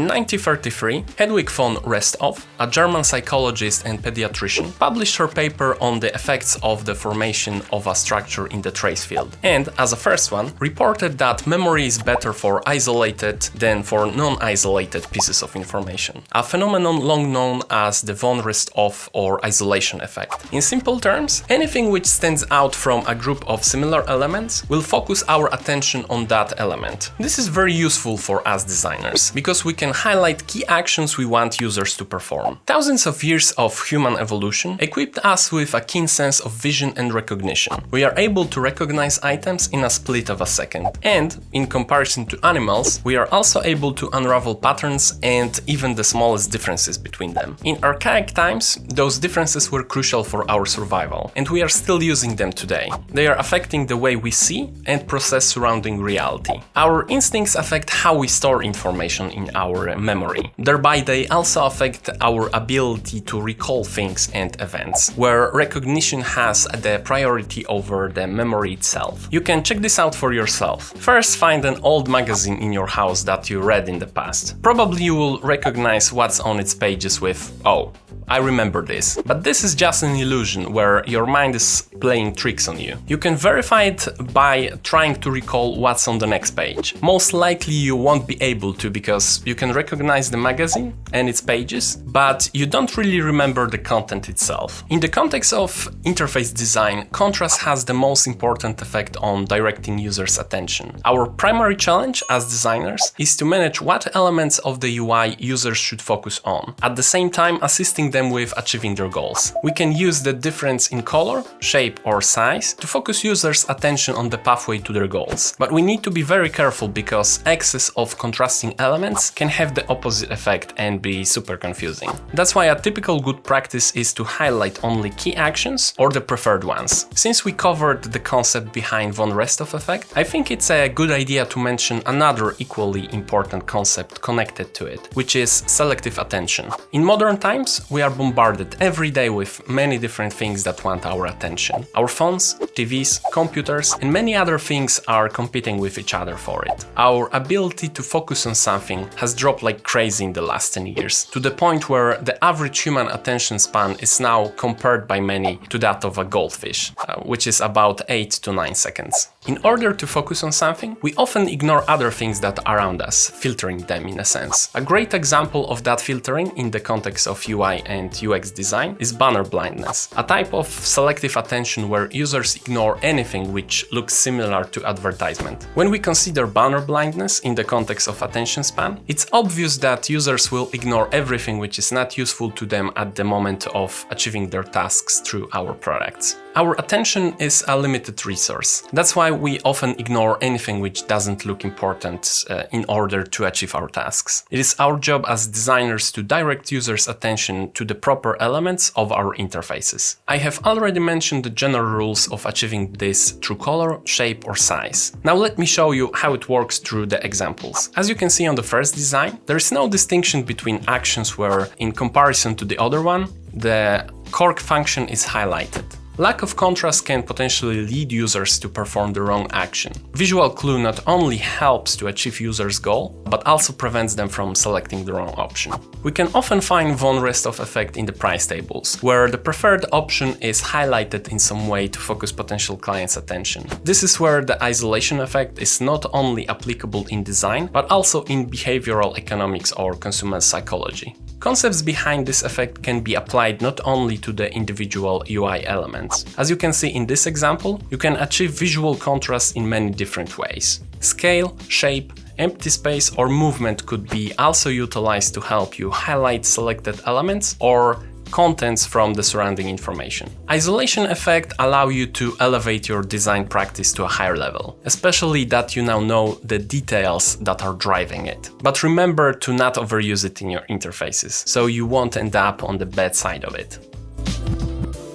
1933, Hedwig von Resthoff, a German psychologist and pediatrician, published her paper on the effects of the formation of a structure in the trace field, and, as a first one, reported that memory is better for isolated than for non-isolated pieces of information, a phenomenon long known as the von Resthoff or isolation effect. In simple terms, anything which stands out from a group of similar elements will focus our attention on that element. This is very useful for us designers, because we can highlight key actions we want users to perform. Thousands of years of human evolution equipped us with a keen sense of vision and recognition. We are able to recognize items in a split of a second, and, in comparison to animals, we are also able to unravel patterns and even the smallest differences between them. In archaic times, those differences were crucial for our survival, and we are still using them today. They are affecting the way we see and process surrounding reality. Our instincts affect how we store information in our memory. Thereby, they also affect our ability to recall things and events, where recognition has the priority over the memory itself. You can check this out for yourself. First, find an old magazine in your house that you read in the past. Probably you will recognize what's on its pages with, "Oh, I remember this." But this is just an illusion where your mind is playing tricks on you. You can verify it by trying to recall what's on the next page. Most likely you won't be able to, because you can recognize the magazine and its pages, but you don't really remember the content itself. In the context of interface design, contrast has the most important effect on directing users' attention. Our primary challenge as designers is to manage what elements of the UI users should focus on, at the same time assisting them with achieving their goals. We can use the difference in color, shape or size to focus users' attention on the pathway to their goals. But we need to be very careful, because excess of contrasting elements can have the opposite effect and be super confusing. That's why a typical good practice is to highlight only key actions or the preferred ones. Since we covered the concept behind von Resthoff effect, I think it's a good idea to mention another equally important concept connected to it, which is selective attention. In modern times, we are bombarded every day with many different things that want our attention. Our phones, TVs, computers, and many other things are competing with each other for it. Our ability to focus on something has dropped like crazy in the last 10 years, to the point where the average human attention span is now compared by many to that of a goldfish, which is about 8 to 9 seconds. In order to focus on something, we often ignore other things that are around us, filtering them in a sense. A great example of that filtering in the context of UI and UX design is banner blindness, a type of selective attention where users ignore anything which looks similar to advertisement. When we consider banner blindness in the context of attention span, it's obvious that users will ignore everything which is not useful to them at the moment of achieving their tasks through our products. Our attention is a limited resource. That's why we often ignore anything which doesn't look important in order to achieve our tasks. It is our job as designers to direct users' attention to the proper elements of our interfaces. I have already mentioned the general rules of achieving this through color, shape or size. Now let me show you how it works through the examples. As you can see on the first design, there is no distinction between actions where, in comparison to the other one, the cork function is highlighted. Lack of contrast can potentially lead users to perform the wrong action. Visual clue not only helps to achieve users' goal, but also prevents them from selecting the wrong option. We can often find von Resthoff effect in the price tables, where the preferred option is highlighted in some way to focus potential clients' attention. This is where the isolation effect is not only applicable in design, but also in behavioral economics or consumer psychology. Concepts behind this effect can be applied not only to the individual UI elements. As you can see in this example, you can achieve visual contrast in many different ways. Scale, shape, empty space or movement could be also utilized to help you highlight selected elements or contents from the surrounding information. Isolation effect allow you to elevate your design practice to a higher level, especially that you now know the details that are driving it. But remember to not overuse it in your interfaces, so you won't end up on the bad side of it.